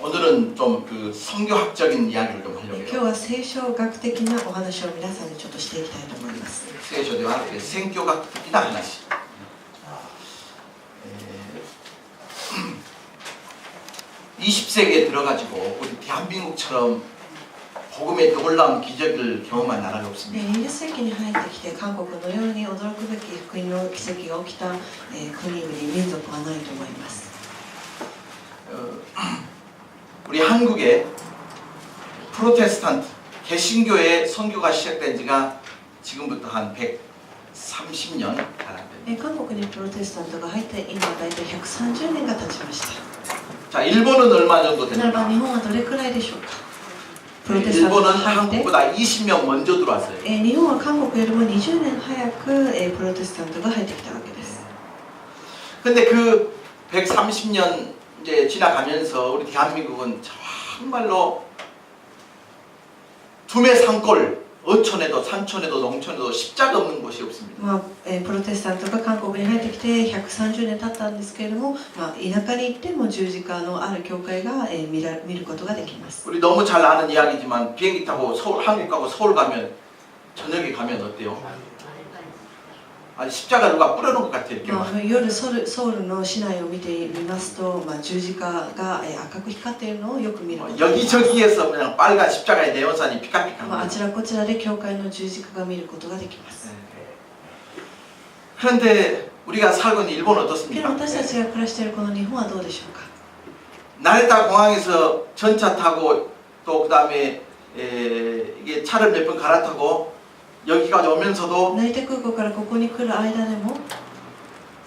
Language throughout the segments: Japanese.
오늘은 좀 그 성교학적인 이야기를 좀 하려고 今日 해요. は聖書学的なお話を皆さんにちょっとしていきたいと思います。 聖書ではなくて選挙学的な話。20세기에 들어가지고 우리 대한민국처럼 복음의 놀라운 기적을 경험한 나라가 없습니다. 20世紀に入ってきて韓国のように驚くべき福音の奇跡が起きた国々民族はないと思います。 우리 한국에 프로테스탄트 개신교의 선교가 시작된 지가 지금부터 한 130년 가량됩니다. 韓国にプロテスタントが入って今大体130年が経ちました。 자, 일본은 얼마 정도 ならば 됩니까? 日本はどれくらいでしょうか。プロテスタント 일본은 が入って 한국보다 20년 먼저 들어왔어요. 日本は韓国よりも20年早くプロテスタントが入ってきたわけです。 근데 그 130년 이제 지나가면서 우리 대한민국은 정말로 두메 산골 어촌에도 산촌에도 농촌에도 십자가 없는 곳이 없습니다. プロテスタントが韓国に入ってきて130年経ったんですけれども、田舎に行っても十字架のある教会が見ることができます。 우리 너무 잘 아는 이야기지만 비행기 타고 서울 한국 가고 서울 가면 저녁에 가면 어때요? 아니 십자가 누가 뿌려놓은 것 같아 이렇게. 夜ソウルの市内を見てみますと、十字架が赤く光っているのをよく見ることができます。 여기저기에서 그냥 빨간 십자가의 네온산이 피카피카. あちらこちらで教会の十字架が見ることができます。 그런데 우리가 살고 있는 일본은 けど 어떻습니까? 私たちが暮らしているこの日本はどうでしょうか。 나레타 공항에서 전차 타고 또 그다음에 이게 차를 몇 번 갈아타고 여기까지 오면서도 成田空港からここに来る間でも、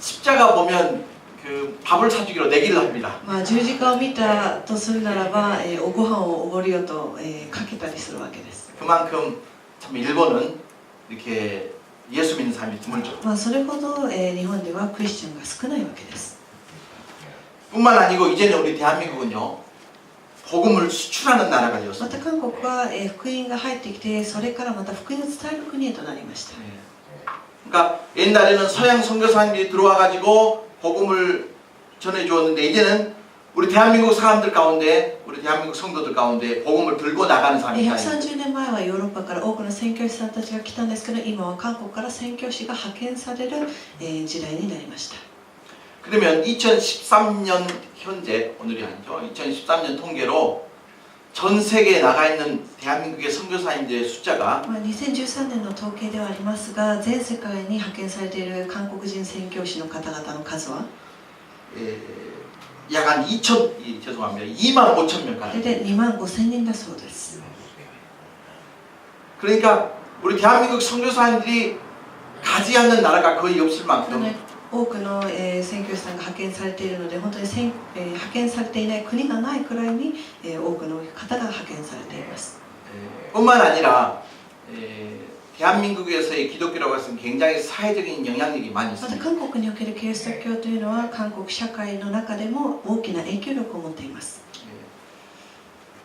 십자가 보면 그 밥을 사주기로 내기를 합니다. 十字架を見たとするならば、おご飯をおごりよと、かけたりするわけです。 그만큼 참 일본은 이렇게 예수 믿는 사람이 드물죠. それほど、日本ではクリスチャンが少ないわけです。 뿐만 아니고 이제는 우리 대한민국은요 복음을 수출하는 나라가 ま 되었습니다. た韓国は、福音が入ってきて、それからまた福音を伝える国へとなりました。 그러니까 옛날에는 서양 선교사님들이 들어와가지고 복음을 전해주었는데 이제는 우리 대한민국 사람들 가운데 우리 대한민국 성도들 가운데 복음을 들고 나가는 사람이 있다. 130年前はヨーロッパから多くの宣教師さんたちが来たんですけど、今は韓国から宣教師が派遣される、時代になりました。 그러면 2013년 현재 오늘이 아니죠. 2013년 통계로 전 세계에 나가 있는 대한민국의 선교사님들의 숫자가 2013年の統計ではありますが、全世界に派遣されている韓国人宣教師の方々の数は 약 한 2천, 죄송합니다. 2만 5천 명 大 가량. 体2万5千人だそうです。 그러니까 우리 대한민국 선교사님들이 가지 않는 나라가 거의 없을 만큼 多くの、宣教師さんが派遣されているので、本当に派遣されていない国がないくらいに、多くの方が派遣されています。 뿐만 아니라 대한민국에서의 기독교라고 해서 굉장히 사회적인 영향력이 많이 また 있습니다. 韓国におけるキリスト教というのは韓国社会の中でも大きな影響力を持っています。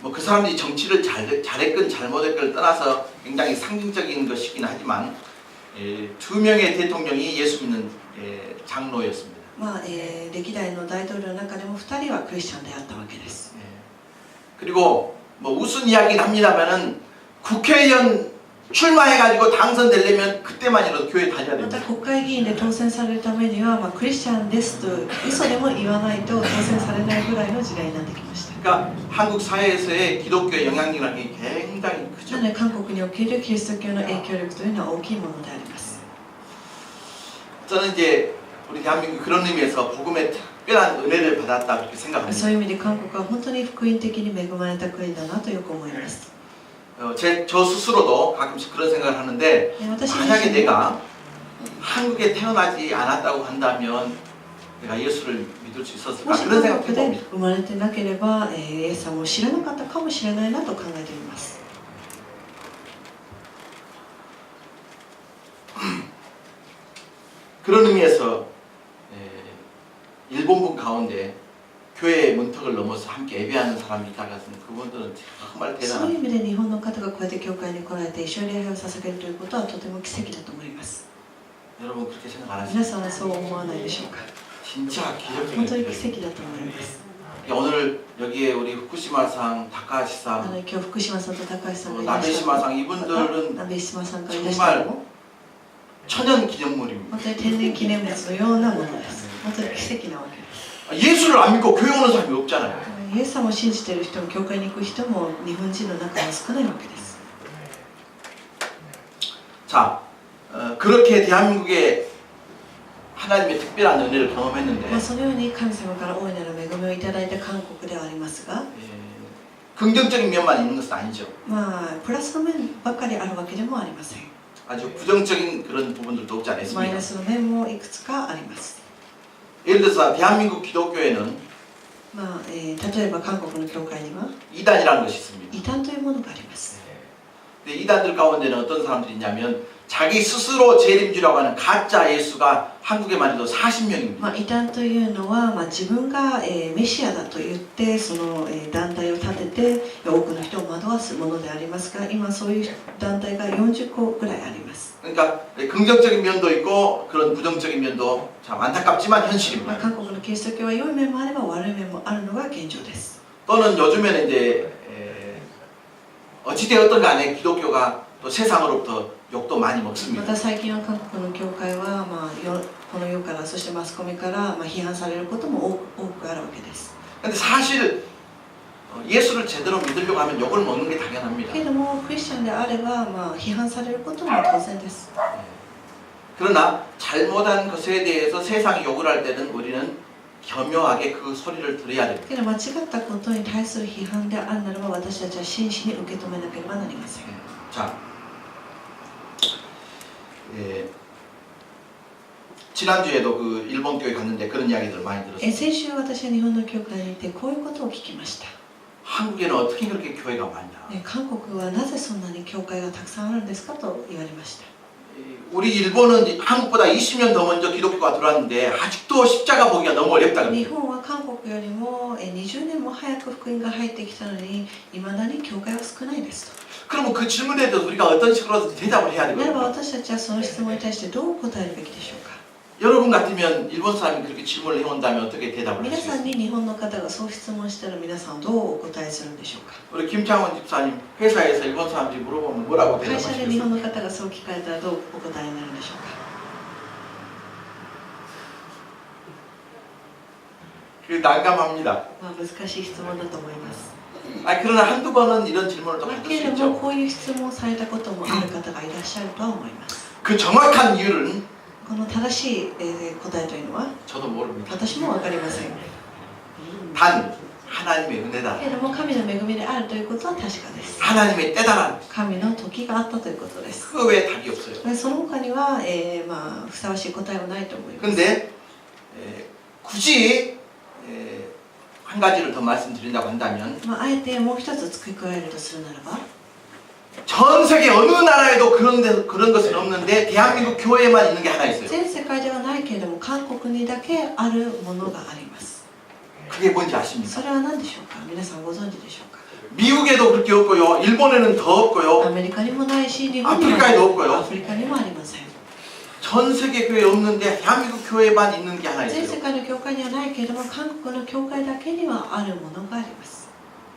뭐 그 사람들이 정치를 잘했건 잘못했건 떠나서 굉장히 상징적인 것이긴 하지만 2명의 대통령이 예수 믿는 장로였습니다. 歴代の大統領の中でも2人はクリスチャンであったわけです。 그리고 뭐 우스운 이야기긴 합니다만은 국회의원 출마해가지고 당선되려면 그때만이라도 교회 다녀야 また 됩니다. 国会議員で当選されるためには、クリスチャンですと嘘でも言わないと当選されないぐらいの時代になってきました。 그러니까 한국 사회에서의 기독교의 영향력이 굉장히 크죠. なので韓国におけるキリスト教の影響力というのは大きいものであります。 저는 이제 우리 대한민국 그런 의미에서 복음의 특별한 은혜를 받았다 그렇게 そう 생각합니다. いう意味で韓国は本当に福音的に恵まれた国だなとよく思います。 저 스스로도 가끔씩 그런 생각을 하는데 私自 만약에 身 내가 한국에 태어나지 않았다고 한다면 내가 예수를 믿을 수 も 있었을까 し 그런 韓 생각도 国で 해봅니다. 生まれてなければ、イエス様を知らなかったかもしれないなと考えています。 그런 의미에서 일본분 가운데 교회의 문턱을 넘어서 함께 예배하는 사람이 있다가 그분들은 정말 そういう意 대단한. 味で日本の方がこうやって教会に来られて一緒に礼拝を捧げるということはとても奇跡だと思います。 여러분 그렇게 생각 안 皆 하시죠? さんはそう思わないでしょうか。 진짜 本 기적적인 当に奇 일이에요. 跡だと思います。 오늘 여기에 우리 후쿠시마상, 다카하시상, 今日福島さんと高橋さんがいらっしゃる 나베시마상 이분들은 鍋島さんがいらっしゃるのも 천연 기념물입니다. 本当に天然記念物のようなものです。本当に奇跡なわけです。 예수를 안 믿고 교회 오는 사람이 없잖아요. イエス様を信じている人も教会に行く人も日本人の中に少ないわけです。 자, 그렇게 대한민국에 하나님의 특별한 은혜를 경험했는데 そのように神様から大いなる恵みをいただいた韓国ではありますが、 긍정적인 면만 있는 것은 아니죠. プラスの面ばかりあるわけでもありません。 아주 부정적인 그런 부분들도 없지 マイ 않습니까? ナスの面もいくつかあります。 예를 들어서 대한민국 기독교에는 例えば韓国の教会には 이단이라는 것이 있습니다. 異端というものがあります。 근데 이단들 가운데는 어떤 사람들이 있냐면 자기 스스로 재림주라고 하는 가짜 예수가 한국에만 해도 40명입니다. 異端というのは、自分が、メシアだと言ってその、団体を立てて多くの人を惑わすものでありますが、今そういう団体が40個ぐらいあります。 그러니까 긍정적인 면도 있고 그런 부정적인 면도 참 안타깝지만 현실입니다. 韓国のキリスト教は良い面もあれば悪い面もあるのが現状です。 또는 요즘에는 이제 어찌되었든 간에 기독교가 또 세상으로부터 욕도 많이 ま 먹습니다. た最近は韓国の教会は、この世からそしてマスコミから、批判されることも多くあるわけです。 근데 사실 예수를 제대로 믿으려고 하면 욕을 먹는 게 당연합니다. けれどもクリスチャンであれば、批判されることも当然です。 그러나 잘못한 것에 대해서 세상이 욕을 할 때는 우리는 겸허하게 그 소리를 들어야 됩니다. けど間違ったことに対する批判であるならば私たちは真摯に受け止めなければなりません。 자, 지난주에도 그 일본 교회 갔는데 그런 이야기들 많이 들었어요. 先週私は日本の教会にいてこういうことを聞きました。 한국에는 어떻게 그렇게 교회가 많냐? 韓国はなぜそんなに教会がたくさんあるんですかと言われました。 우리 일본은 한국보다 20년 더 먼저 기독교가 들어왔는데 아직도 십자가 보기가 너무 어렵다 日 그래요. 本は韓国よりも20年も早く福音が入ってきたのに未だに教会は少ないですと。 그러면 그 질문에 대해서 우리가 어떤 식으로 대답을 해야 ならば 되거든요. 私たちはその質問に対してどう答えるべきでしょうか。 여러분 같으면 일본 사람이 그렇게 질문을 해온다면 어떻게 대답을 皆さん 하시겠어요? に日本の方がそう質問したら皆さんはどうお答えするんでしょうか。 우리 김창원 집사님 회사에서 일본 사람들이 물어보면 뭐라고 会社で日 대답하시겠어요? 本の方がそう聞かれたらどうお答えになるんでしょうか。 그 난감합니다. 難しい質問だと思います。 그러나 한두 번은 이런 질문을 또 け 받을 수 れども 있죠. こういう質問をされたこともある方がいらっしゃるとは思います。 그 정확한 이유는 この正しい答えというのは 저도 모릅니다. 私も分かりません。 단 하나님의 은혜다. けれども神の恵みであるということは確かです。 하나님의 때다란 神の時があったということです。 그 외에 답이 없어요. その他には、ふさわしい答えはないと思います。 근데 굳이 한 가지를 더 말씀드린다고 한다면 あえてもう一つ付け加えるとするならば 전 세계 어느 나라에도 그런 것은 없는데 대한민국 교회에만 있는 게 하나 있어요. 全世界ではないけれども韓国にだけあるものがあります。 그게 뭔지 아십니까? それは何でしょうか。皆さんご存知でしょうか。 미국에도 그렇게 없고요. 일본에는 더 ア 없고요. メリカにもないし日本に 아프리카에도 も 없고요. アフリカにもありません。 전 세계 교회에 없는데 대한민국 교회만 있는 게 하나 全世 있어요. 界の教会にはないけれども韓国の教会だけにはあるものがあります。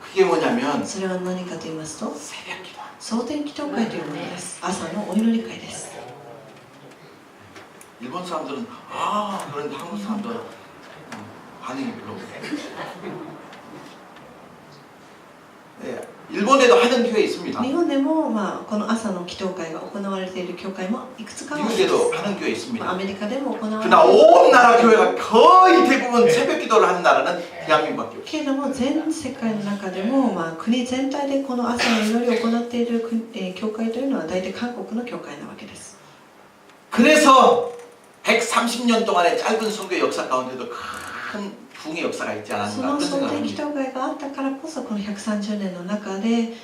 그게 뭐냐면 それは何かと言いますと 새벽 기도. 蒼天祈祷会というものです。朝のお祈り会です。 일본 사람들은 그런데 한국 사람들은 반응이 별로 없어요. 네, 일본에도 하는 교회 있습니다. 日本でも、この朝の祈祷会が行われている教会もいくつかあります。 미국에도 하는 교회 ア 있습니다. メリカでも行われてい 그러나 る。 온 나라 교회가 거의 대부분 새벽 기도를 하는 나라는 대한민국밖에 없어요. けれども全世界の中でも、国全体でこの朝の祈りを行っている教会というのは大体韓国の教会なわけです。 그래서 130년 동안의 짧은 선교 역사 가운데도 큰 부흥의 역사가 있지 そ 않았는가 の 그런 蒼 생각을 天祈 합니다. 祷会があったからこそこの130年の中で、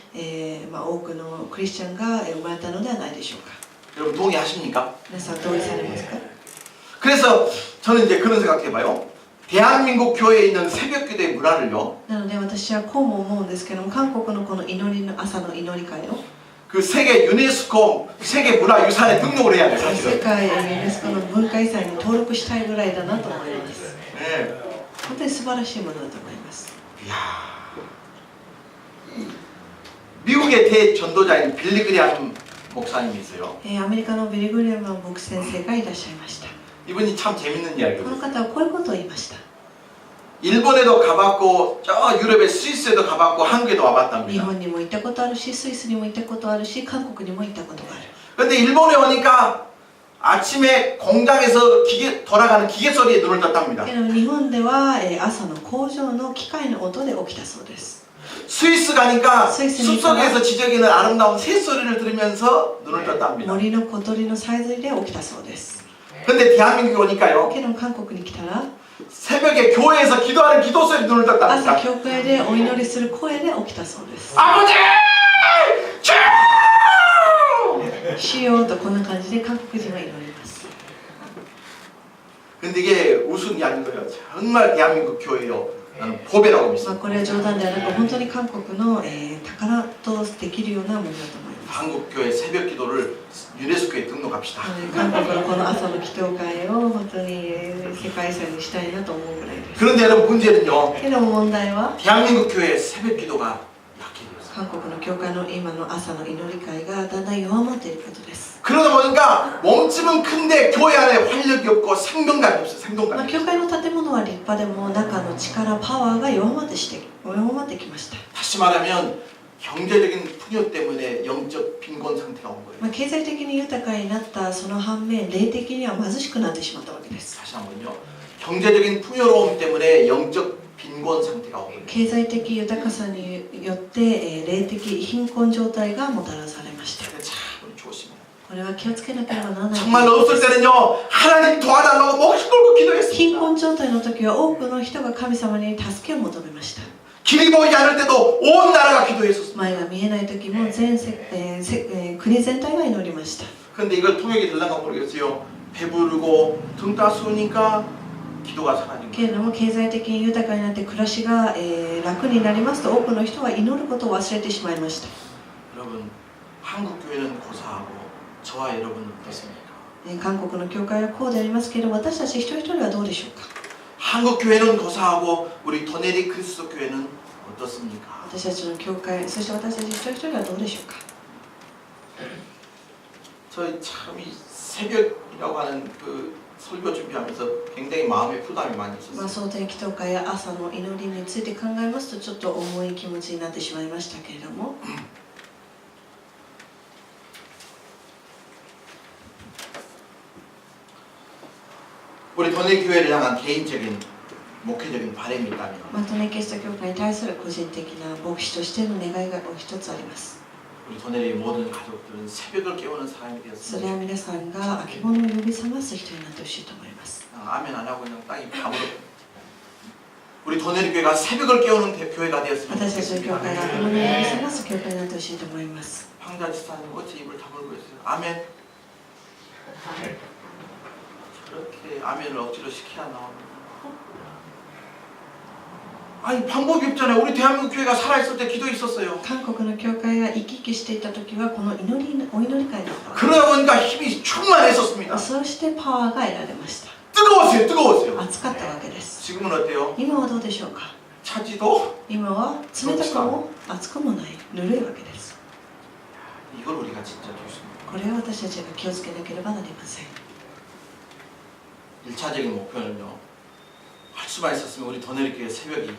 多くのクリスチャンが生まれたのではないでしょうか。 여러분 동의하십니까? 皆さん同意されますか？ 그래서 저는 이제 그런 생각해봐요. 대한민국 교회에 있는 새벽 기도의 문화를요. なので私はこうも思うんですけども韓国のこの祈りの朝の祈り会を 그 세계 유네스코 세계 문화유산에 등록을 해야 돼요. 世 사실은. 界ユネスコの文化遺産に登録したいぐらいだなと思います。 네. 本当に素晴らしいものだと思います。 이야. 미국의 대전도자인 빌리 그리엄 목사님이 있어요. アメリカのビリー・グリアム牧師先生がいらっしゃいました。 이분이 참 재밌는 こ 이야기를 の 했어요. 方はこういうことを言いました。 일본에도 가봤고 저 유럽의 스위스에도 가봤고 한국에도 日 와봤답니다. 本にも行ったことあるし、スイスにも行ったことあるし、韓国にも行ったことがある。 근데 일본에 오니까 아침에 공장에서 기계 돌아가는 기계 소리에 눈을 떴답니다. けど日本では朝の工場の機械の音で起きたそうです。 스위스 가니까 스위스니까 숲속에서 지저귀는 아름다운 새 소리를 들으면서 눈을 떴답니다. 森の小鳥のさえずりで起きたそうです。 근데 대한민국에 오니까요. けど韓国に来たら 새벽에 교회에서 기도하는 기도 소리에 눈을 朝 떴답니다. 教会でお祈りする声で起きたそうです。 아버지! 주! 主よとこんな感じで韓国人は祈ります。 근데 이게 웃음이 아닌 거예요. 정말 대한민국 교회요. 나는 보배라고 まあ 믿습니다. これは冗談ではなく本当に韓国の、宝とできるようなものだと思います。 한국 교회 새벽 기도를 유네스코에 등록합시다. 韓国のこの朝の祈祷会を本当に世界遺産にしたいなと思うぐらいです。 그런데 여러분 문제는요. けど問題は 대한민국 교회 새벽 기도가 약해졌어요. 韓国の教会の今の朝の祈り会がだんだん弱まっていることです。 그러다 보니까 몸집은 큰데 교회 안에 활력이 없고 생동감이 없어요. まあ、 생동감이. 教会の建物は立派でも中の力パワーが弱まってきました。 다시 말하면 경제적인 풍요 때문에 영적 빈곤 상태가 온 거예요. まあ、経済的に豊かになったその反面霊的には貧しくなってしまったわけです。 다시 한번요. 경제적인 풍요로움 때문에 영적 빈곤 상태가 온 거예요. 経済的豊かさによって、霊的貧困状態がもたらされました。 참 조심해요. これは気をつけなければならない。 정말 없을 때는요. 하나님 도와달라고 목숨 걸고 貧 기도했습니다. 困状態の時は多くの人が神様に助けを求めました。 길이 보이지 않을 때도 온 나라가 기도했었습니다. 前が見えない時も国全体が祈りました。 근데 이걸 통역이 될란가 모르겠어요. 배부르고 등 따스우니까 기도가 사라진 けれども経済的に豊かになって暮らしが、楽になりますと多くの人は祈ることを忘れてしまいました。 여러분 한국 교회는 고사하고 저와 여러분 어떻습니까? 韓国の教会はこうでありますけれど私たち一人一人はどうでしょうか。 한국 교회는 고사하고 우리 도네리 그리스도 교회는 어떻습니까? 私たちの教会そして私たち一人一人はどうでしょうか。 저희 참 이 새벽이라고 하는 그 설교 준비하면서 굉장히 마음에 부담이 많이 まあ、 있었어요. 蒼天祈祷会や朝の祈りについて考えますとちょっと重い気持ちになってしまいましたけれども、 우리 도네리 교회를 향한 개인적인 목회적인 바람이 있다면 まあ、トネキリスト教会に対する個人的な牧師としての願いが一つあります。 우리 도네리 모든 가족들은 새벽을 깨우는 사람이 それ 되었습니다. は皆さんが明け物を呼び覚ます人になってほしいと思います。 아멘 안 하고 그냥 땅이 밤으로 우리 도네리 교회가 새벽을 깨우는 교회가 되었으면 私たちの教会が明け物を呼び覚ます教会になってほしいと思います。 황자 지사님 어찌 입을 다물고 있어요? 아멘. 저렇게 아멘을 억지로 시켜야 나옵니다. 아니 방법이 없잖아요. 우리 대한민국 교회가 살아있을 때 기도 있었어요. 韓国の教会が生き生きしていた時はこのお祈り会だった。 그러다 보니까 힘이 충만했었습니다. そしてパワーが得られました。 뜨거웠어요. 뜨거웠어요. 暑かったわけです。 지금은 어때요? 今はどうでしょうか。 차지도 今は冷たくも暑くもないぬるいわけです。 이걸 우리가 진짜 조심해요. これは私たちが気をつけなければなりません。 1차적인 목표는요. 할 수만 있었으면 우리 도네리 교회 새벽이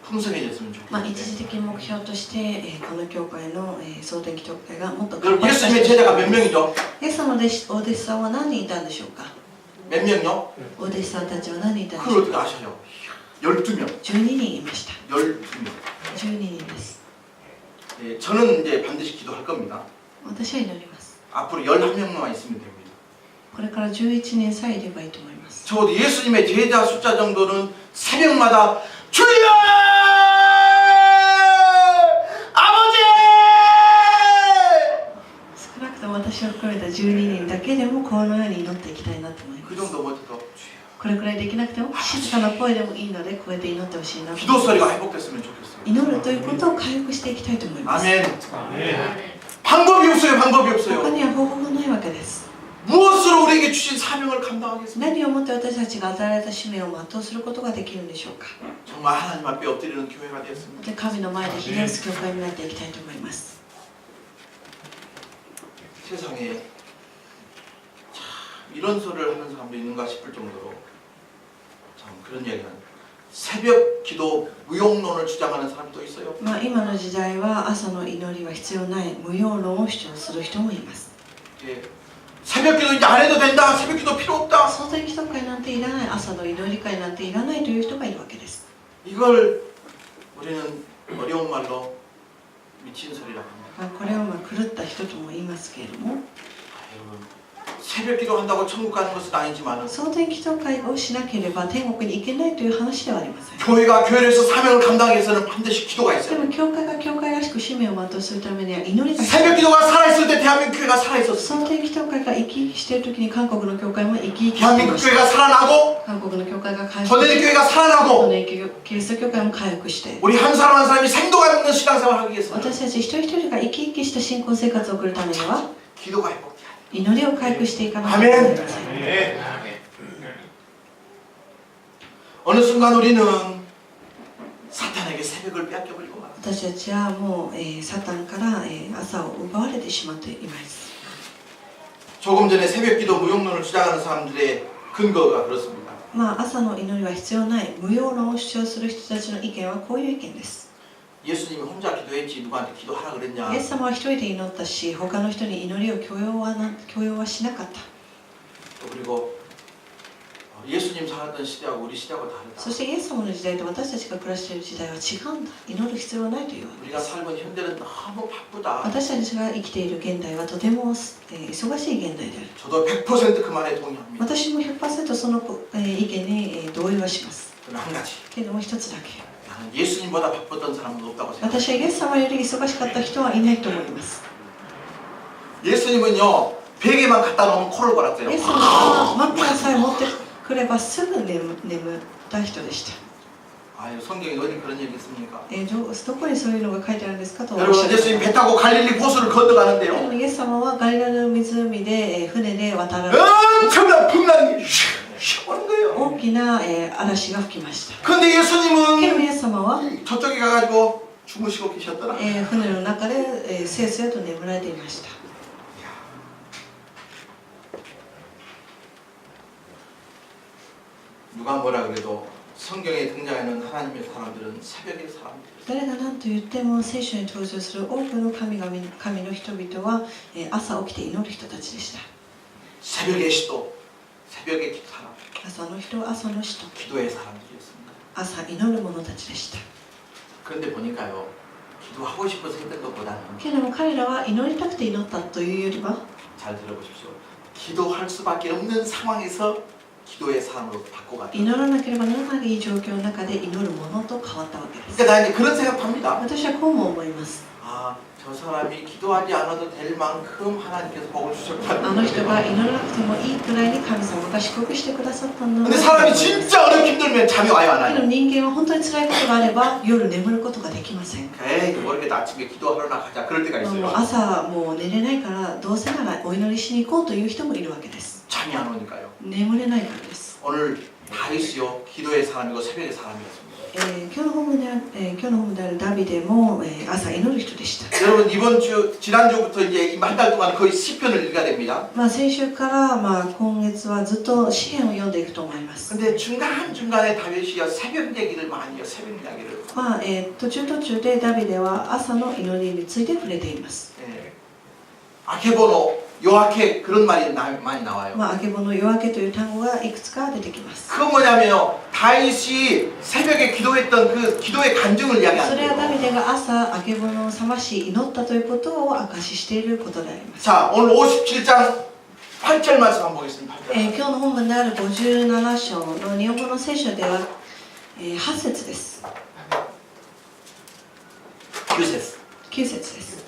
풍성해졌으면 まあ、一 좋겠는데 時的目標として、この教会の、蒼天祈祷会がもっと 여러분 活発化 예수님의 して 제자가 몇 명이죠? イエス様のお弟子さんは何人いたんでしょうか。 몇 명요? お弟子さんたちは何人いたんでし 그걸 ょう 어떻게 か。 아셔요? 12명. 12人いました。 12명. 12人です。 예, 저는 이제 반드시 기도할 겁니다. 私は祈ります。 앞으로 11명만 있으면 됩니다. これから11人さえいればいいと思います。 적어도 예수님의 제자 숫자 정도는 새벽마다 주여! 아버지! 少なくとも私を含めた12人だけでもこのように祈っていきたいなと思いま 그 す。 정도 못해도 주여. これくらいできなくても静かな声でもいいのでこうやって祈ってほしいなと 기도 思いま 소리가 す。 회복됐으면 좋겠어요. 祈るということを回復していきたいと思います。 아멘. 방법이 없어요. 방법이 他 없어요. には方法がないわけです。 무엇으로 우리에게 주신 사명을 감당하겠습니까? 何をもって私たちが与えられた使命を全うすることができるんでしょうか。 정말 하나님 앞에 엎드리는 교회가 되었습니다. で神の前でひれ伏す教会になっていきたいと思います。 세상에 참 이런 소리를 하는 사람도 있는가 싶을 정도로 참 그런 이야기는 새벽 기도 무용론을 주장하는 사람도 있어요. 今の時代は朝の祈りは必要ない無用論を主張する人もいます。 예. 새벽 기도 이제 안 해도 된다. 새벽 기도 필요 없다. 総体祈祷会なんていらない、朝の祈り会なんていらないという人がいるわけです。 이걸 우리는 어려운 말로 미친 소리라고 합니다. これを狂った人とも言いますけれども、 여러분 새벽 기도한다고 천국 가는 것은 아니지만 総体祈祷会をしなければ天国に行けないという話ではありません。 교회가 교회에서 사명을 감당하기 위해서는 반드시 기도가 で 있어요. も教会が教会らしく使命を全うするためには祈りが必要。 새벽 기도가 살아있을 때 대한민국 교회가 살아있었어요. 総体祈祷会が生き生きしている時に韓国の教会も生き生きしてい 대한민국 ました。 교회가 살아나고 韓国の教会が回復 전해의 して、 교회가 日 살아나고 本のキリスト教会も回復して、 우리 한 사람 한 사람이 생도감 있는 신앙생활을 하기 위해서는 私たち一人一人が生き生きした信仰生活を送るためには 기도가 회복돼야 돼요. 祈りを回復していかなければなりません。 어느 순간 우리는 사탄에게 새벽을 뺏겨버리고 말았어요. 私たちはもう、サタンから、朝を奪われてしまっています。 조금 전에 새벽 기도 무용론을 주장하는 사람들의 근거가 그렇습니다. 朝の祈りは必要ない無用論を主張する人たちの意見はこういう意見です。 예수님이 혼자 기도했지 누구한테 기도하라 그랬냐. イエス様は一人で祈ったし、他の人に祈りを強要はしなかった。 또 그리고 예수님 살았던 시대하고 우리 시대하고 다르다. そしてイエス様の時代と私たちが暮らしている時代は違うんだ。祈る必要はないというわけで 우리가 す。 살고 있는 현대는 너무 바쁘다. 私たちが生きている現代はとても、忙しい現代である。 저도 100% 그 말에 동의합니다. 私も 100% その、意見に、同意はします。 그러나 한 가지. けれども一つだけ。 나는 예수님보다 바빴던 사람은 없다고 생각합니다. 私はイエス様より忙しかった人はいないと思います。 예수님은요 베개만 갖다 놓으면 코를 イ 골았어요. エス様は枕さえ持ってくればすぐ眠った人でした。 아유 성경에 어디 그런 얘기 있습니까? どこにそういうのが書いてあるんですかとおっしゃ 여러분 る。 예수님 배 타고 갈릴리 호수를 で 건너가는데요. もイエス様はガリラの湖で、船で渡られ 엄청난 풍랑이 오는 거예요. 大きな、嵐が吹きました。 근데 けど 예수님은 イエス様は、 저쪽에 가가지고 주무시고 계셨더라. 船の中で、せいせいと眠られていました。 누가 뭐라 그래도 성경에 등장하는 하나님의 사람들은 새벽의 사람들. 誰が何と言っても聖書に登場する多くの神の人々は、朝起きて祈る人たちでした。 새벽의 시도, 새벽의 기도 사람, 朝の人、朝の人、 기도의 사람들이었습니다. 朝祈る者たちでした。 그런데 보니까요, 기도하고 싶어서 했던 것보다는 けれども彼らは祈りたくて祈ったというよりは、 잘 들어보십시오. 기도할 수밖에 없는 상황에서 기도의 사람으로 바꿔가요. 祈らなければならない状況の中で祈る者と変わったわけです。 그러니까 나 이제 그런 생각합니다. 私はこうも思います。 아, 저 사람이 기도하지 않아도 될 만큼 하나님께서 복을 あ 주셨다. の人が祈らなくてもいいくらいに神様が祝福してくださったの 근데 사람이 진짜 어렵게 힘들면 잠이 와요, 안 けど 와요? 人間は本当に辛いことがあれば夜眠ることができません。 에이, 모르겠다. 아침에 기도하러 나가자. 그럴 때가 もう 있어요. 朝もう寝れないからどうせならお祈りしに行こうという人もいるわけです。 잠이 안 오니까요. 眠れないからです。 오늘 다윗이요 기도의 사람이고 새벽의 사람이었습니다. 今日の本文であるダビデも、朝祈る人でした。 여러분 이번 주 지난주부터 이제 한 달 동안 거의 시편을 읽어야 됩니다. 先週から、今月はずっと詩篇を読んでいくと思います。 근데 중간 중간에 다윗이요 새벽 얘기를 많이 해요. 새벽 이야기를. 途中でダビデは朝の祈りについて触れています。 예. 아케보노 요아케 그런 말이 많이 나와요. あけぼの夜明けという単語がいくつか出てきます。 그건 뭐냐면요 다윗이 새벽에 기도했던 그 기도의 간증을 そ 이야기하는 れはダ 거예요. ビデが朝あけぼのを覚まし祈ったということを証ししていることであります。 자 오늘 57장 8절 말씀 한번 보겠습니다. 8절. 今日の本文である57章の日本語の聖書では、8節です。 9節です。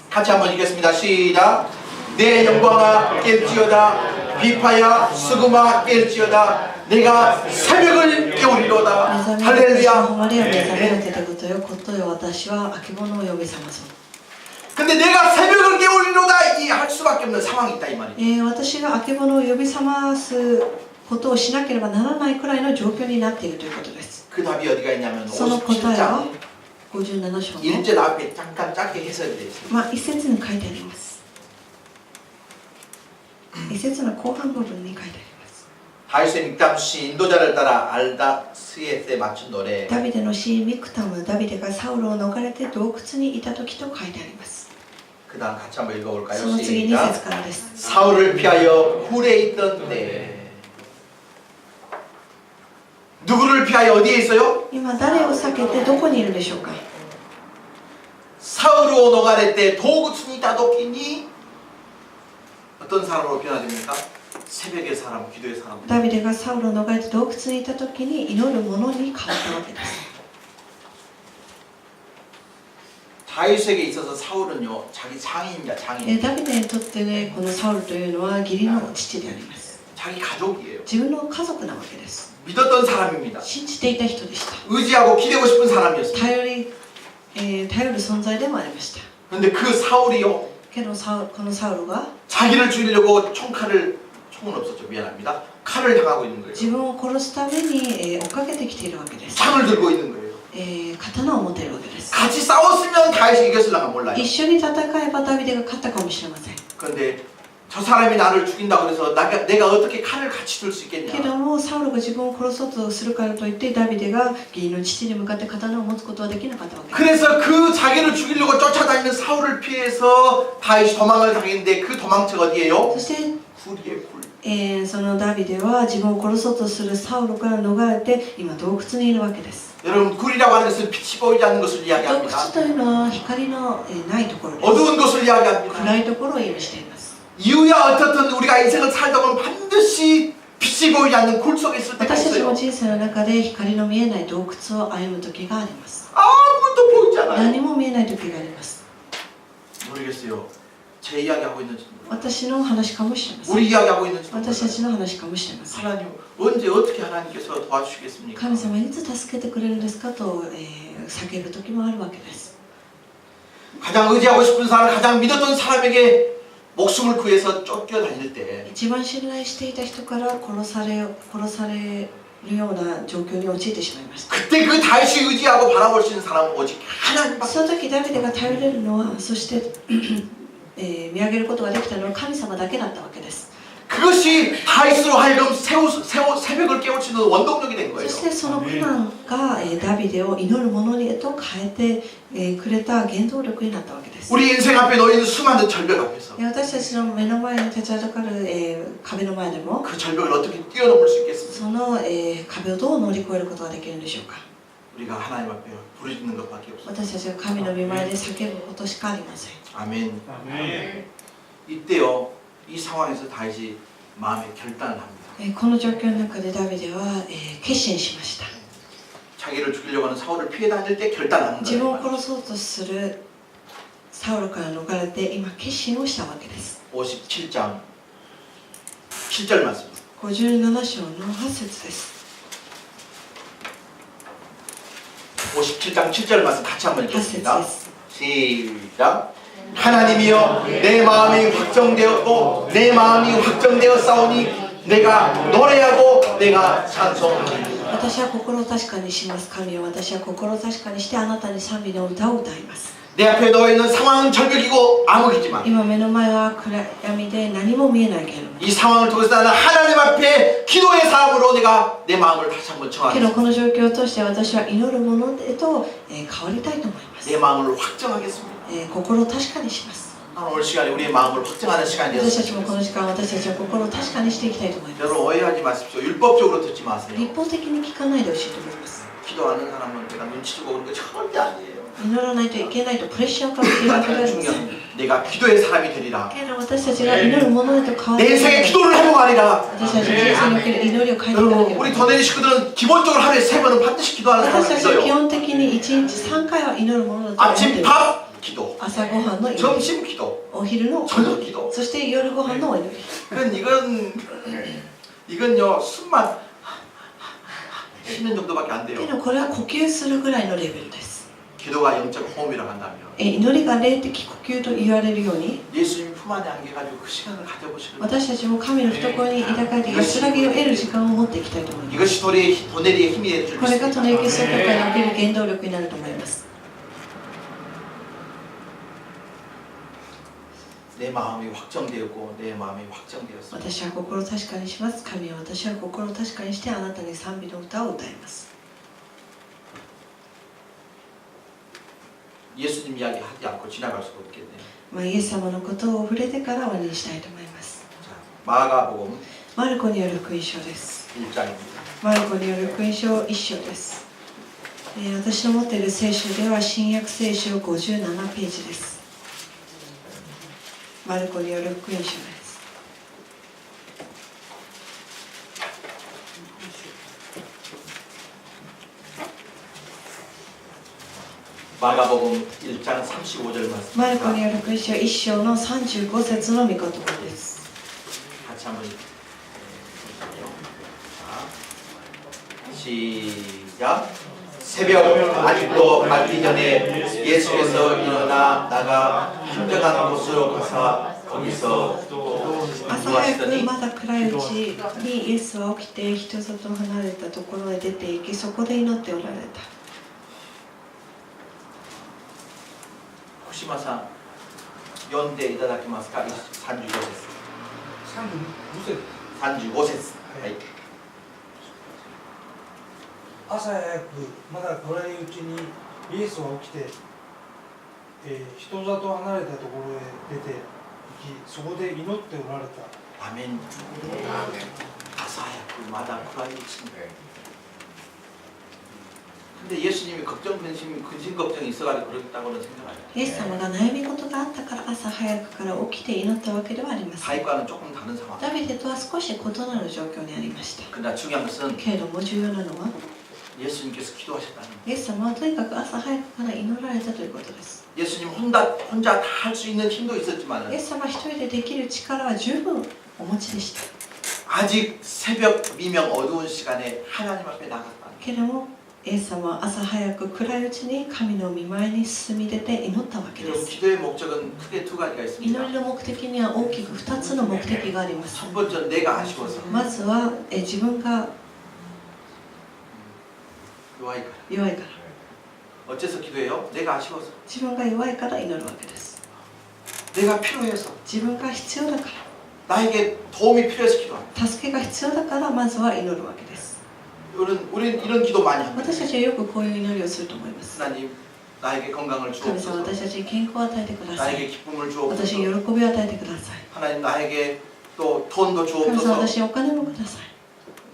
같이 한번 읽겠습니다. 시작. 내 영광아 깰지어다 비파야 스그마 깰지어다 내가 새벽을 깨우리로다 目覚めよ私 할렐루야. の誉れを目覚めよててことよことよ私はあけぼのを呼び覚まそう。 근데 내가 새벽을 깨우리로다 이 할 수밖에 없는 상황이 있다 이 말이죠. 私があけぼのを呼び覚ますことをしなければならないくらいの状況になっているということです。 그 답이 어디가 있냐면 その答えは 57장 57章の 1절 앞에 잠깐 짧게 해석이 되어 있습니다. 一節に書いてあります。一節の後半部分に書いてあります。 다윗의 믹담시 인도자를 따라 알다스에스에 맞춘 노래. ダビデの詩ミクタム、ダビデがサウルを逃れて洞窟にいた時と書いてあります。 그 다음 같이 한번 읽어볼까요? その次2 시작. 節からです。 사울을 피하여 굴에 있던 때 누구를 피하여 어디에 있어요? 今誰を避けてどこにいるでしょうか。 사울로 노가레 때 도구순이 다독이니 어떤 사람으로 변화됩니까? 새벽의 사람, 기도의 사람. ダビデがサウルを逃れて洞窟にいた時に祈る者に変わったわけです。 다윗에게 있어서 사울은요 자기 장인입니다. 장인. ダビデにとってね、このサウルというのは義理の父であります。 자기 가족이에요. 自分の家族なわけです。 믿었던 사람입니다. 信じていた人でした。 의지하고 기대고 싶은 사람이었습니다. 頼る存在でもありました。 그런데 그 사울이요 けどこのサウルが 자기를 죽이려고 총은 없었죠. 미안합니다. 칼을 향하고 있는 거예요. 自分を殺すために、追っかけてきているわけです。 창을 들고 있는 거예요. 刀を持っているわけです。 같이 싸웠으면 다윗이 이겼을랑가 몰라요. 一緒に戦えばダビデが勝ったかもしれません。 그런데 저 사람이 나를 죽인다 그래서 내가 어떻게 칼을 같이 들 수 け 있겠냐? どもサウルが自分を殺そうとするからといってダビデが義理の父に向かって刀を持つことはできなかったわけです。 그래서 그 자기를 죽이려고 쫓아다니는 사울을 피해서 다윗이 도망을 당했는데 그 도망처가 어디예요? そして 굴이에요, 굴. そのダビデは自分を殺そうとするサウルから逃れて今洞窟にいるわけです。 여러분 굴이라고 하는 것은 빛이 보이지 않는 것을 洞窟 이야기합니다. というのは光のないところです。 어두운 것을 이야기합니다. 暗いところを意味しています。 이유야 어떻든 우리가 인생을 살다 보면 반드시 빛이 보이지 않는 굴 속에 있을 때가 私たちも 있어요. 人生の中で光の見えない洞窟を歩む時があります。 아무것도 보이지 않아요. 何も見えない時があります。 모르겠어요. 제 이야기하고 있는지 모르겠어요. 私の話かもしれません。 우리 이야기하고 있는지 私た 모르겠어요. ちの話かもしれません。 하나님 언제 어떻게 하나님께서 도와주시겠습니까? 神様いつ助けてくれるんですかと、叫ぶ時もあるわけです。 가장 의지하고 싶은 사람, 가장 믿었던 사람에게 목숨을 구해서 쫓겨다닐 때 一番信頼していた人から殺されるような状況に陥ってしまいました。 그때 그 다윗이 의지하고 바라볼 수 있는 사람은 오직 하나님밖에 その時ダビデが頼れるのは、そして、見上げることができたのは神様だけだったわけです。 그것이 다윗으로 하여금 새벽을 깨우치는 원동력이 된 そ 거예요. してその苦難が、ダビデを祈る者へと変えて、くれた原動力になったわけです。 우리 인생 앞에 놓여 있는 수많은 절벽 앞에서 私たちの目の前に立ちはだかる、壁の前でも 그 절벽을 어떻게 뛰어넘을 수 있겠습니까? その、壁をどう乗り越えることができるんでしょうか。 우리가 하나님 앞에 부르짖는 것밖에 없어요. 私たちが神の御前で叫ぶことしかありません。 아멘. 이때요 이 상황에서 다윗이 마음에 결단을 합니다. この状況の中でダビデは、決心しました。 자기를 죽이려고 하는 사울을 피해 다닐 때 결단하는 自分を 거예요. 殺そうとするサウルから逃れて今決心をしたわけです。 57장 7절 말씀. 57章の8節です。 57장 7절 말씀 같이 한번 8節 읽겠습니다. です。 시작. 하나님이여 내 마음이 확정되었고 내 마음이 확정되어 싸우니 내가 노래하고 내가 찬송하리니. 私は心を確かにします。神よ、私は心を確かにしてあなたに賛美の歌を歌います。 내 앞에 놓여 있는 상황은 절벽이고 암흑이지만 今目の前は暗闇で何も見えないけれども、 이 상황을 통해서 나는 하나님 앞에 기도의 사람으로 내가 내 마음을 다시 한번 けど 정하겠습니다. この状況を通して私は祈るものへと、変わりたいと思います。 내 마음을 확정하겠습니다. 心を確かにします。 오늘 시간에 우리의 마음을 확정하는 시간이 私たち 되었습니다. もこの時間、私たちは心を確かにしていきたいと思います。 여러분 오해하지 마십시오. 율법적으로 듣지 마세요. 立法的に聞かないでほしいと思います。 기도하는 사람은 내가 눈치 주고 그런 거 절대 아니에요. 祈らないといけないとプレッシャーをかけているわけではありません。 중요한 내가 기도의 사람이 되리라. けど私たちが祈るものへと変わ 내 り 인생의 기도를 회복하리라. 私たちの人生における祈りを変えていかなけ 여러분 れば 우리 더내리 식구들은 기본적으로 하루에 3번은 반드시 기도하는 私 사람을 たちは基 믿어요. 本的に1日3回は祈るものだと思ってい 아침 ます。 밥 기도, 朝ごはんの祈り、 점심 기도, お昼のお 저녁 祈り、 기도. そして夜ごはんのお祈り。 이건요 숨만 쉬는 정도밖에 안 け 돼요. どこれは呼吸するぐらいのレベルです。 기도가 영적 호흡이라고 한다면 祈りが霊的呼吸と言われるように 예수님 품 안에 안겨가지고 그 시간을 가져보시는 거예요. 私たちも神の懐に抱かれて安らぎを得る時間を持っていきたいと思います。 이것이 도내리의 힘이 될 줄 これが 믿습니다. トネリキスト教会における原動力になると思います。 내 마음이 확정되었고 내 마음이 확정되었습니다. 私は心を確かにします。神は私は心を確かにしてあなたに賛美の歌を歌います。 예수님 이야기 하지 않고 지나갈 수가 없겠네요. イエス様のことを触れてから終わりにしたいと思います。 자, 마가복음 マルコによる福音書です。 1장입니다. マルコによる福音書1章です。私の持っている聖書では新約聖書57ページです。マルコによる福音書です。 마가복음 1장 35절 말씀. マルコによる福音書1章の35節の御言葉です。 같이 한번 시작. 새벽 아직도 밝기 전에 예수께서 일어나 나가 한적한 곳으로 가서 거기서 朝早くまだ暗いうちにイエスは起きて人里離れたところへ出て行き、そこで祈っておられた。 후시마상 연대 이다다키마스까 35節 35節 はい朝早くまだ暗いうちにイエスは起きて、人里離れたところへ出て行き、そこで祈っておられた。 아멘. 아사야그 마다 크라이치. 근데 예수님이 걱정 근심 걱정이 있어가지고 그랬다고는 생각 안 해요. イエス様が悩み事があったから朝早くから起きて祈ったわけではありません。 다윗과는 조금 다른 상황. ダビデとは少し異なる状況にありました。 그러나 중요한 것은 けれども重要なのは 예수님께서 기도하셨다는 거예요. イエス様はとにかく朝早くから祈られたということです。 예수님 혼자 다 할 수 있는 힘도 イエ 있었지만 ス様一人でできる力は十分お持ちでした。 아직 새벽 미명 어두운 시간에 하나님 앞에 나갔다. けれどもイエス様は朝早く暗いうちに神の御前に進み出て祈ったわけで 여러분 す。 기도의 목적은 크게 두 가지가 祈 있습니다. りの目的には大きく2つの目的があります。 첫 번째는 내가 아쉬워서 まずは自分が 弱いから. 弱いから、 어째서 기도해요? 내가 아쉬워서. 自分が弱いから祈るわけです。 내가 필요해서. 自分が必要だか 나에게 도움이 필요해서 기도합니다. ら、助けが必要だからまずは祈るわけです。 우리는 이런 기도 많이 합니다. 私たちはよくこういう祈りをすると思います。 하나님 나에게 건강을 神様、 주옵소서. 私たちに健康を与えてください。 나에게 기쁨을 私に 주옵소서. 喜びを与えてください。 하나님 나에게 또 돈도 神様、 주옵소서. 私にお金もください。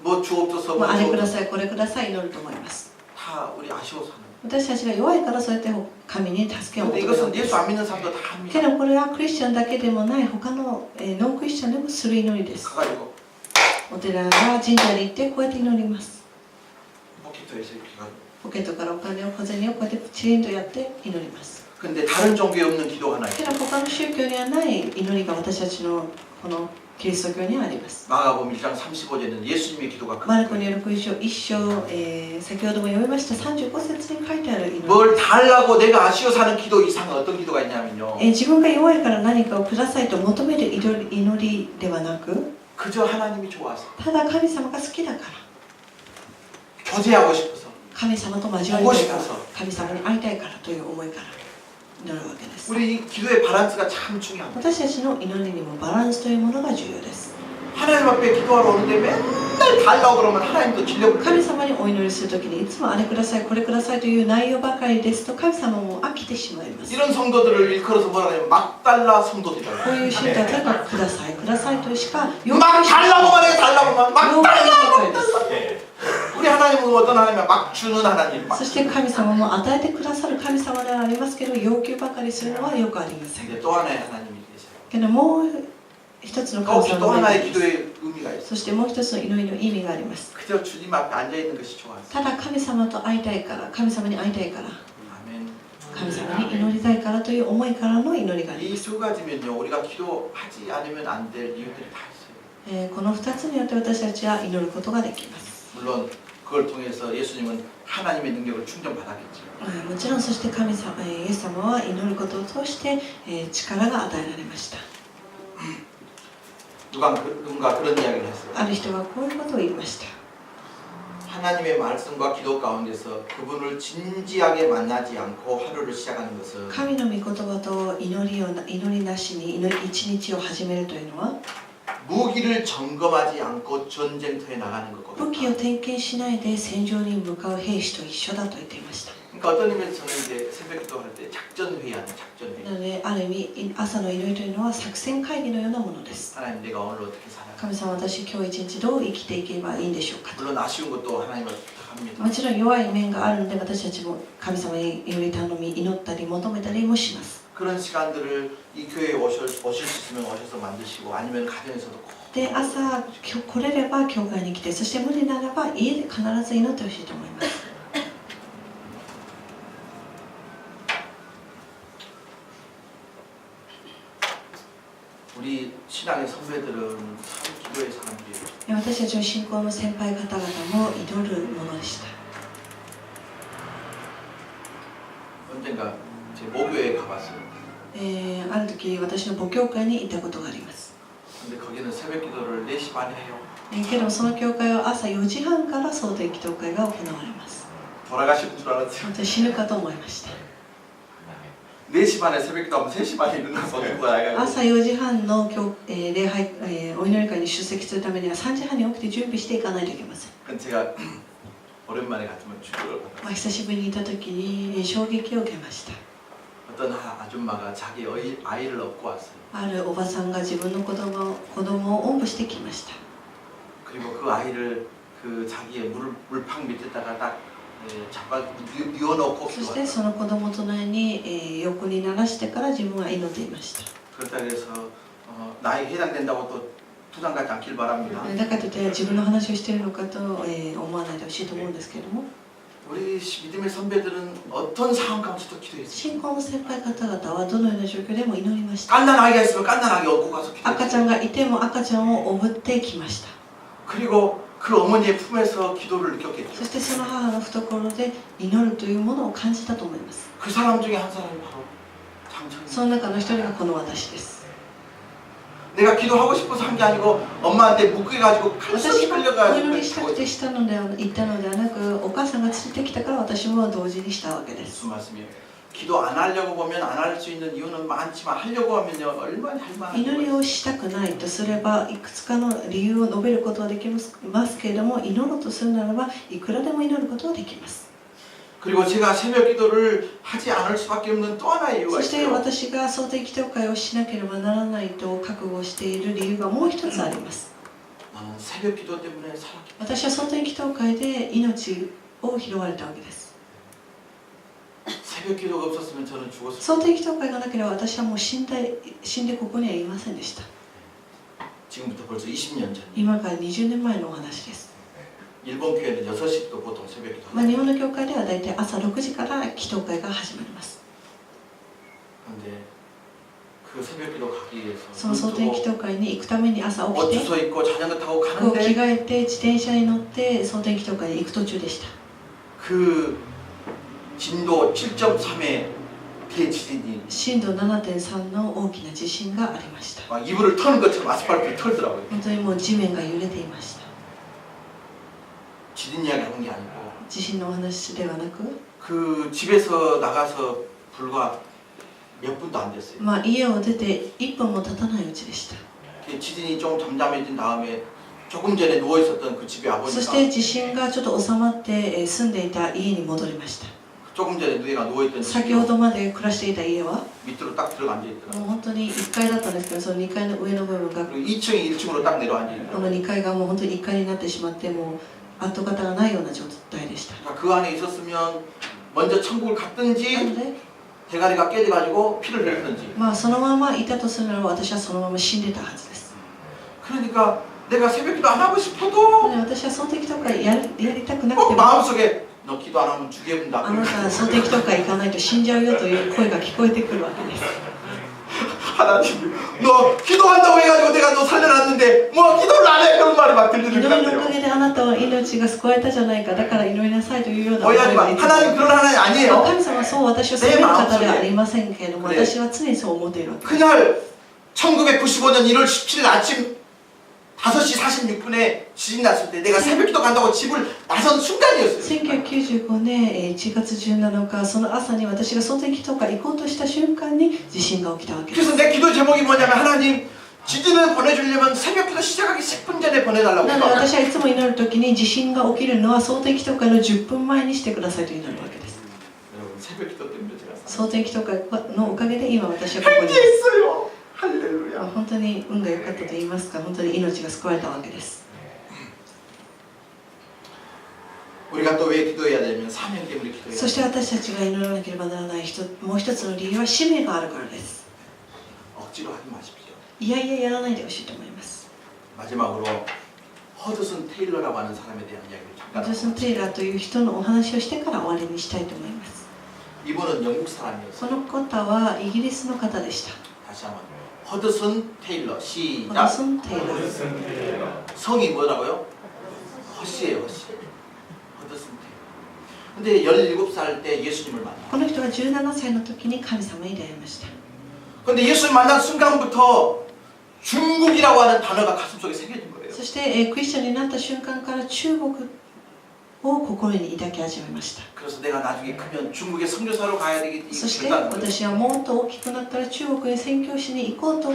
뭐 주옵소서. ま 뭐 あ、あれくだ 주옵소서. さい、これください、祈ると思います。 다 우리 아쉬워서 하는 거예요. 私たちが弱いからそうやって神に助けを求 근데 めるわ 이것은 けで 예수 す。 안 믿는 사람도 다 け 합니다. どこれはクリスチャンだけでもない他のノンクリスチャンでもする祈りです。 가가지고 お寺が神社に行ってこうやって祈ります。 포켓토에서 이렇게 가지고. ポケットからお金を小銭をこうやってチリンとやって祈ります。 근데 다른 종교에 없는 기도가 하나 け 있어요. ど他の宗教にはない祈りが私たちのこのキリスト教にはあります。 마가복음 1장 35절에는 예수님의 기도가 マルコに 그 よる福音書1章、先ほども読みました35節に書いてある祈り。 뭘 달라고 내가 아쉬워서 하는 기도 이상은 어떤 기도가 있냐면요. 自分が弱いから何かをくださいと求める祈りではなく、 그저 하나님이 좋아서 ただ神様が好きだから、 교제하고 싶어서 神様と交わりたいから、神様に会いたいからという思いから祈るわけです。 우리 이 기도의 밸런스가 참 중요합니다. 私たちの祈りにもバランスというものが重要です。 하나님 앞에 기도하러 오는데 맨날 달라고 그러면 하나님도 질려버려요. 神様にお祈りするときにいつもあれください、これくださいという内容ばかりですと神様も飽きてしまいます。 이런 성도들을 일컬어서 뭐라 하냐면 막 달라 성도들이라고. こういう信徒はとにかくください、くださいとしか 막 달라고만 해 달라고만 막 要求ば 달라. かりです。 우리 하나님은 어떤 하나님이야? 막 주는 하나님. 막. そして神様も与えてくださる神様ではありますけど、要求ばかりするのはよくありません。 근데 또 하나의 하나님이 계세요. けどもう一つの 또 神 또 様がい 하나의 ます。 기도의 의미가 있어요. そしてもう一つの祈りの意味があります。 그저 주님 앞에 앉아 있는 것이 좋아서. ただ神様と会いたいから、神様に会いたいから、 아멘. 神様に祈りたいからという思いからの祈りがありま 이 す。 두 가지면요 우리가 기도하지 않으면 안 될 이유들이 다 있어요. この2つによって私たちは祈ることができます。 물론 그걸 통해서 예수님은 하나님의 능력을 충전받았겠죠. もちろんそして神様、イエス様は祈ることを通して、力が与えられました。 누군가 그런 이야기를 했어요. ある人がこういうことを言いました。 하나님의 말씀과 기도 가운데서 그분을 진지하게 만나지 않고 하루를 시작하는 것은 神の御言葉と祈りなしに一日を始めるというのは 무기를 점검하지 않고 전쟁터에 나가는 武器を 것거든요. 点検しないで戦場に向かう兵士と一緒だと言っていました。 그러니까 어떤 의미에서는 이제 새벽 기도할 때 작전 회의하는 작전 회의. なのである意味朝の祈りというのは作戦会議のようなものです。 하나님 내가 오늘 어떻게 살아야 神様、私今日一日どう生きていけばいいんでしょうか。 물론 아쉬운 것도 하나님을 부탁합니다. もちろん弱い面があるので私たちも神様により頼み祈ったり求めたりもします。 그런 시간들을 이 교회에 오실 수 있으면 오셔서 만드시고 아니면 가정에서도 꼭 で朝来れれば教会に来て、そして無理ならば家で必ず祈ってほしいと思います。 우리 신앙의 선배들은 참 기도의 사람들이에요. 私たちの信仰の先輩方々も祈るものでした。 언젠가 제 모교에 가봤어요. ある時私の母教会に行ったことがあります。 근데 거기는 새벽 기도를 4시 반에 해요. けどその教会は朝4時半から総定祈祷会が行われます。 돌아가시는 줄 알았어요. 私死ぬかと思いました。 4시 반에 새벽 기도하면 3시 반에 일어나서 누가 朝4時半の礼拝、お祈り会に出席するためには3時半に起きて準備していかないといけません。 그건 제가 오랜만에 갔지만 충격을 받았어요. 久しぶりにいた時に衝撃を受けました。 어떤 아줌마가 자기 아이를 업고 왔어요. あるおばさんが自分の子供をおんぶしてきました。 그리고 그 아이를 그 자기의 물팍 밑에다가 딱 잡아 뉘어놓고 そして 기도했어요. その子供と隣に、横に鳴らしてから自分は祈っていました。 그렇다고 해서 나에게 해당된다고 또 부담 갖지 않길 바랍니다. だからといって自分の話をしているのかと、思わないでほしいと思うんですけれども、 우리 믿음의 선배들은 어떤 상황 가운데서도 기도했어요. 信仰の先輩方々はどのような状況でも祈りました。 깐난 아이가 있으면 깐난하게 업고 가서 赤ちゃ 기도했어요. んがいても赤ちゃんをおぶってきました。 그리고 그 어머니의 품에서 기도를 そ 느꼈겠죠. してその母の懐で祈るというものを感じたと思います。 그 사람 중에 한 사람이 바로 장천이. その中の一人がこの私です。 내가 기도하고 싶어서 한 게 아니고 엄마한테 묶여가지고 私 칼같이 がお 끌려가지고 祈りしたくてしたのでは行ったのではなく、お母さんが連れてきたから私も同時にしたわけです。 무슨 말씀이에요? 기도 안 하려고 보면 안 할 수 있는 이유는 많지만 하려고 하면요 얼마나 할 만한 祈り 거예요. をしたくないとすればいくつかの理由を述べることはできますけれども、祈ろうとするならばいくらでも祈ることはできます。 그리고 제가 새벽 기도를 하지 않을 수밖에 없는 또 하나의 이유가 そして 있어요. 私が総定祈祷会をしなければならないと覚悟している理由がもう一つあります。 나는 새벽 기도 때문에 살았기 私は総定祈祷会で命を拾われたわけです。 새벽 기도가 없었으면 저는 죽었을 総定祈祷会がなければ私はもう死んでここにはいませんでした。 지금부터 벌써 20년 전. 今から20年前のお話です。 일본 교회는 6시부터 보통 새벽 기도. 日本の教会ではだいたい朝6時から祈祷会が始まります。 근데 그 새벽 기도 가기 위해서 その総定祈祷会に行くために朝起き 옷 て 주워 입고 자전거 타고 服を着 가는데 替えて自転車に乗って総定祈祷会に行く途中でした。 그 진도 7.3의 대지진이 震度 7.3 の大きな地震がありました。 막 이불을 터는 것처럼 아스팔트를 털더라고요. 本当にもう地面が揺れていました。 지진 이야기 하는 게 아니고 地震のお話ではなく、 그 집에서 나가서 불과 몇 분도 안 됐어요. 家を出て1分も経たないうちでした。 지진이 좀 잠잠해진 다음에 조금 전에 누워 있었던 그 집에 そし 아버지가 て地震がちょっと収まって住んでいた家に戻りました。 조금 전에 누이가 누워 있던 先ほどまで暮らしていた家は 밑으로 딱 들어가 앉아 もう 있더라고요. 本当に1階だったんですけど、その2階の上の部分が 그리고 2층이 1층으로 딱 내려 앉아 こ 있더라고요. の2階がもう本当に1階になってしまって、もう跡形がないような状態でした。 그러니까 그 안에 있었으면 먼저 천국을 な 갔든지 ので、 대가리가 깨져가지고 피를 흘렸든지. そのままいたとするなら私はそのまま死んでたはずです。 그러니까 내가 새벽기도 안 하고 싶어도 私は総定祈祷会やりたくなく 꼭 ても、 마음속에 너 기도 안 하면 죽여본다. あなたは総定祈祷会行かないと死んじゃうよという声が聞こえてくるわけです。 하나님, 너 기도한다고 해가지고 내가 너 살려놨는데 뭐 기도를 안 해? 그런 말을 막 祈 들리는 り 것 のおか 같아요. げであなたは命が救われたじゃないか、だから祈りなさいというような 오해하지 마. いつも 하나님 그런 하나님 아니에요. 神様はそう私を責める方ではありませんけれども、私は常にそう思っているわけです。 그날 1995년 1월 17일 아침 5시 46분에 지진 났을 때 내가 새벽기도 간다고 집을 나선 순간이었어요. 1995年1月17日、その朝に私が総天気とか行こうとした瞬間に地震が起きたわけです。 그래서 내 기도 제목이 뭐냐면 하나님 지진을 보내주려면 새벽기도 시작하기 10분 전에 보내달라고 なので 기도합니다. 私はいつも祈るときに地震が起きるのは総天気とかの10分前にしてくださいと祈るわけです。 여러분 새벽기도 때문에 제가 総天気とかのおかげで今私はここにいます。 한지했어요. 할렐루야. 本当に運が良かったと言いますか、本当に命が救われたわけです。 우리가 또 왜 기도해야 되냐면 사명 때문에 기도해야 そして 돼요. 私たちが祈らなければならないもう一つの理由は使命があるからです。 억지로 하지 마십시오. いやいややらないでほしいと思います。 마지막으로 허드슨 테일러라고 하는 사람에 대한 이야기를 ジョ 잠깐. セフ・テイラーという人のお話をしてから終わりにしたいと思います。 이분은 영국 こ 사람이었어요. の方はイギリスの方でした。 다시 한번 허드슨 테일러 ホド 시작. ソン・テイラー。 성이 뭐라고요? 허씨예요, 허씨. 허드슨 테일러. 근데 17살 때 예수님을 만나. この人は17歳の時に神様に出会いました。 근데 예수님 만난 순간부터 중국이라고 하는 단어가 가슴속에 새겨진 거예요. そしてクリスチャンになった瞬間から中国を心に抱き始めました。 그래서 내가 나중에 크면 중국의 선교사로 가야 되겠지. そして 결단한 거예요. 私はもっと大きくなったら中国に宣教しに行こうと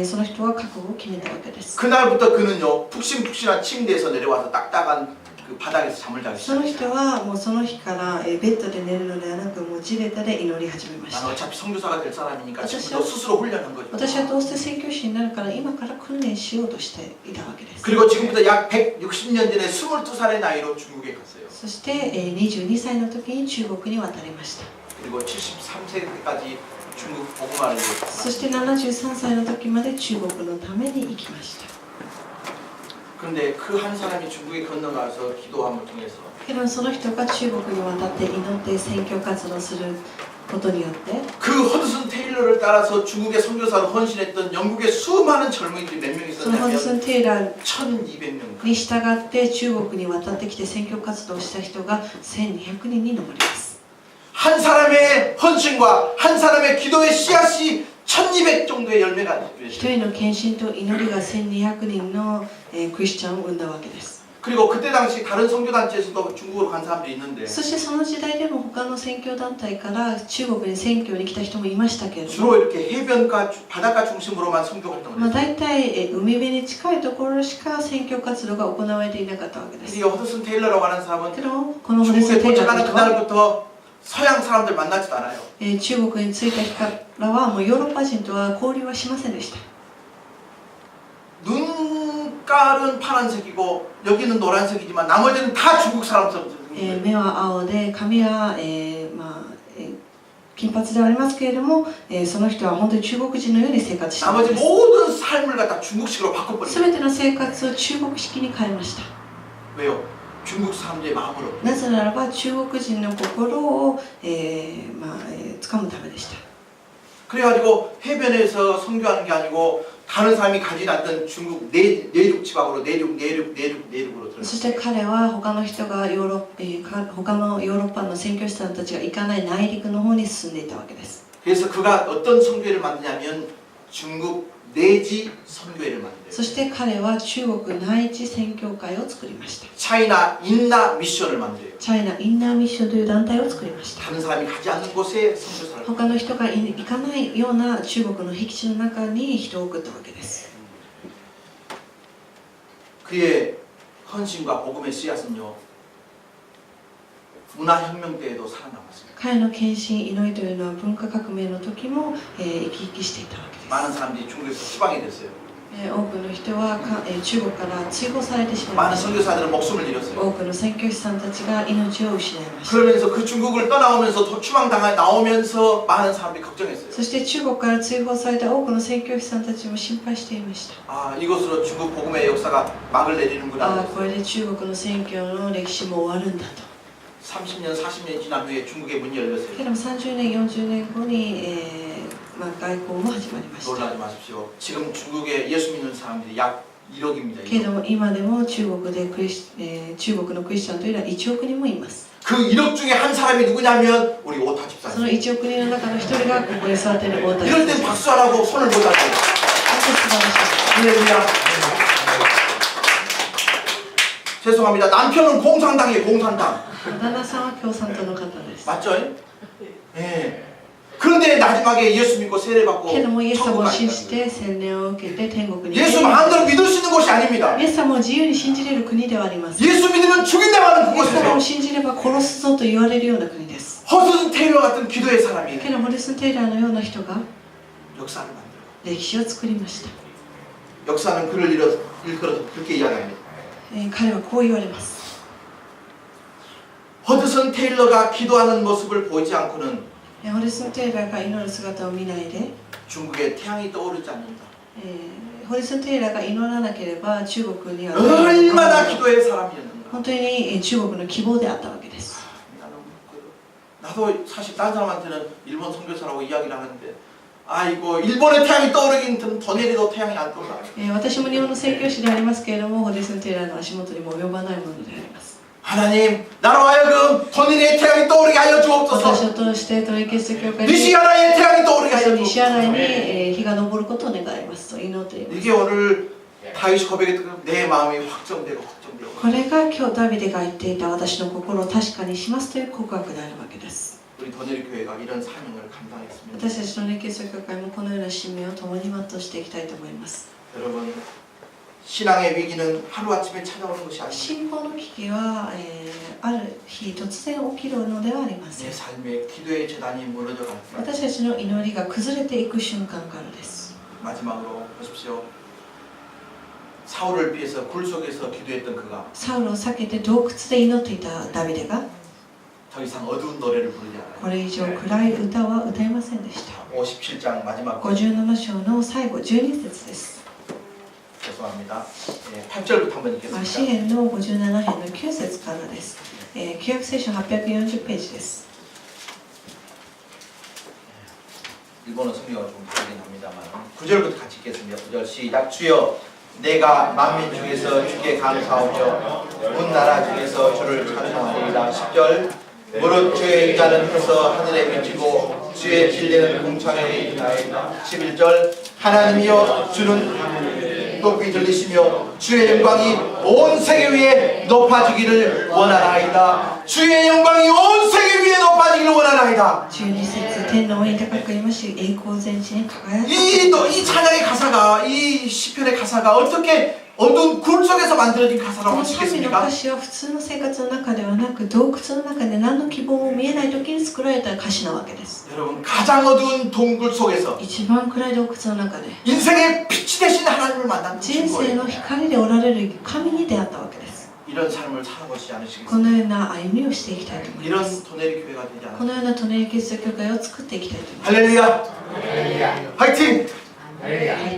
その人は覚悟を決めたわけです。 그날부터 그는요 푹신푹신한 침대에서 내려와서 딱딱한 그 바닥에서 잠을 자기 その 시작했어요. 人はもうその日からベッドで寝るのではなくもう地べたで祈り始めまし 나는 た。 어차피 선교사가 될 사람이니까 어쩌죠? 지금부터 스스로 훈련한 거죠. 私はどうせ宣教師になるから今から訓練しようとしていたわけです。 그리고 지금부터 약 160년 전에 22살의 나이로 중국에 갔어요. そして22歳の時に中国に渡りました。 그리고 73세 때까지 중국 복음화를 そ 했어요. して73歳の時まで中国のために生きました。 그런데 그 한 사람이 중국에 건너가서 기도함을 통해서 けどその人が中国に渡って祈って宣教活動することによって 그 허드슨 테일러를 따라서 중국의 선교사로 헌신했던 영국의 수많은 젊은이들이 몇 명 そのホドソ 있었냐면 ン・テイラー 1200명. に従って中国に渡ってきて宣教活動をした人が1200人に上ります。 한 사람의 헌신과 한 사람의 기도의 씨앗이 1200 정도의 열매가 一 됐어요. 人の献身と祈りが1200人のクリスチャンを生んだわけです。 그리고 그때 당시 다른 선교단체에서도 중국으로 간 사람들이 있는데 そしてその時代でも他の宣教団体から中国に宣教に来た人もいましたけれども、 주로 이렇게 해변가 바닷가 중심으로만 선교 활동을 まあ、 했어요. 大体海辺に近いところしか宣教活動が行われていなかったわけで 근데 す。 이 허드슨 테일러라고 하는 사람은 けどこのホドソ 중국에 ン・テイラー 도착하는 という人は 그날부터 서양 사람들 만나지도 않아요. 中国に着いた日からはもうヨーロッパ人とは交流はしませんでした。 눈깔은 파란색이고 여기는 노란색이지만 나머지는 다 중국 사람처럼 目は青で髪は、金髪ではありますけれども、その人は本当に中国人のように生活していま 나머지 す。 모든 삶을 갖다 중국식으로 바꿔버린 す 거예요. べての生活を中国式に変えました。 왜요? 중국 사람들의 마음으로. なぜならば中国人の心を、掴むためでした。 그래가지고 해변에서 선교하는 게 아니고 다른 사람이 가지 않던 중국 내륙 지방으로 내륙으로 들어갔어요. そして彼は他の人が他のヨーロッパの宣教師さんたちが行かない内陸の方に進んでいたわけです。 그래서 그가 어떤 선교회를 만드냐면 중국 내지 선교회를 만들어요. そして彼は中国内地宣教会を作りました。 차이나 인나 미션을 만들어요. チャイナインナーミッションという団体を作りました。 다른 사람이 가지 않는 곳에 선교사를. 他の人が行かないような中国の僻地の中に人を送ったわけです。 그의 헌신과 복음의 씨앗은요 문화혁명 때에도 살아남았습니다. 彼の献身祈りというのは文化革命の時も、生き生きしていたわけです。 많은 사람들이 중국에서 추방이 됐어요. 多くの人は中国から追放されてしまい 많은 ました。 선교사들은 목숨을 잃었어요. 多くの宣教師さんたちが命を失いました。 그러면서 그 중국을 떠나오면서 추방당하 나오면서 많은 사람들이 걱정했어요. そして中国から追放された多くの宣教師さんたちも心配していました。 아 이것으로 중국 복음의 역사가 막을 내리는구나. これで中国の宣教の歴史も終わるんだと。 30년, 40년 지난 후에 중국의 문이 열렸어요. けども30年、40年後に、まあ、外交も始まりました 놀라지 마십시오. 지금 중국에 예수 믿는 사람들이 약 1억입니다. けれども今でも中国のクリスチャンというのは1億人もいます 그 1억 중에 한 사람이 누구냐면 우리 오타 その 집사님. 1億人の中の1人がここに座っている太田 이럴 さん 땐 박수 안 하고 손을 못 잡아요. 素晴らしい 할렐루야. 죄송합니다. 남편은 공산당이에요. 공산당. 旦那さんは共産党の方です 맞죠? 예. 그런데 마지막에 예수 믿고 세례 받고 けれどもイエス様 천국 を 가니까 信じて洗礼を受けて天国に 예수 마음대로 믿을 수 있는 곳이 아닙니다. イエス様を自由に信じれる国ではありません 예수 믿으면 죽인다고 하는 イエス様 그곳에서 を信じれば殺すぞと言われるような国です 허슨 테일러 같은 기도의 사람이 けどホリスン・テイラーのような人が 역사를 만들어. 歴史を作りました、 역사는 그를 일컬어서 그렇게 이야기합니다. 彼はこう言われます 허드슨 테일러가 기도하는 모습을 보지 않고는 ホリスン・テイラーが祈る姿を見ないで 중국에 태양이 떠오르지 않는다. ホリスン・テイラーが祈らなければ中国には 얼마나 기도의 사람이었는가. 本当に中国の希望であったわけです 나도 사실 딴 사람한테는 일본 선교사라고 이야기를 하는데 아이고 일본의 태양이 떠오르긴 더 내리도 태양이 안 떠올라. 私も日本の宣教師でありますけれどもホリスン・テイラーの足元にも及ばないものであります 하나님 나로 하여금 더니의 태양이 떠오르게 하여 私 주옵소서. を通してトリキリスト教会に 니시아라의 태양이 떠오르게 하여 西 주옵소서. 新井に日が昇ることを願いますと祈っています 이게 오늘 다윗이 고백했던 내 마음이 확정되고 확정되고 これが今日ダビデが言っていた私の心を確かにしますという告白であるわけです 우리 더네리 교회가 이런 사명을 감당했습니다. 私たちのキリスト教会もこのような使命を共に全うしていきたいと思います 여러분 신앙의 위기는 하루아침에 찾아오는 것이 아닙니다. 信仰の危機は、ある日突然起きるのではありませ 내 ん 삶의 기도의 재단이 무너져 갈 때 私たちの祈りが崩れていく瞬間からです 마지막으로 보십시오. 사울을 피해서 굴 속에서 기도했던 그가 サウルを避けて洞窟で祈っていたダビデが 더 이상 어두운 노래를 부르지 않아요. これ以上暗い歌は歌いませんでした 57장 마지막 57章の最後12節です 죄송합니다. 8절부터 한번 詩 읽겠습니다. 編の57編の9節からです、旧約聖書840ページです 일본어 성경은 좀 다르긴 합니다만 9절부터 같이 읽겠습니다. 9절 시작. 주여 내가 만민 중에서 주께 감사하며 온 나라 중에서 주를 찬송하리이다. 10절 무릇 주의 의자는 펴서 하늘에 비치고 주의 진리는 궁창에 이르나이다. 11절 하나님이여 주는 높이 들리시며 주의 영광이 온 세계 위에 높아지기를 원하나이다. 주의 영광이 온 세계 위에 높아지기를 원하나이다. 12節天の上に高くいまし栄光全地に輝く 이 찬양의 가사가 이 시편의 가사가 어떻게 어두운 굴 속에서 만들어진 こ 가사라고 の 할 수 賛美の 있겠습니까? 歌詞は普通の生活の中ではなく洞窟の中で何の希望も見えない時に作られた歌詞なわけです 여러분 가장 어두운 동굴 속에서 一番暗い洞窟の中で 인생의 빛이 되신 하나님을 만난 人 것인 生 거예요. の光でおられる神に出会ったわけです 이런 삶을 살아보시지 こ 않으시겠습니까? のような歩みをしていきたいと思いま 이런 す 도네리 교회가 되지 こ 않을까? のようなトネリキリスト教会を作っていきたいと思います 할렐루야! 화이팅! はい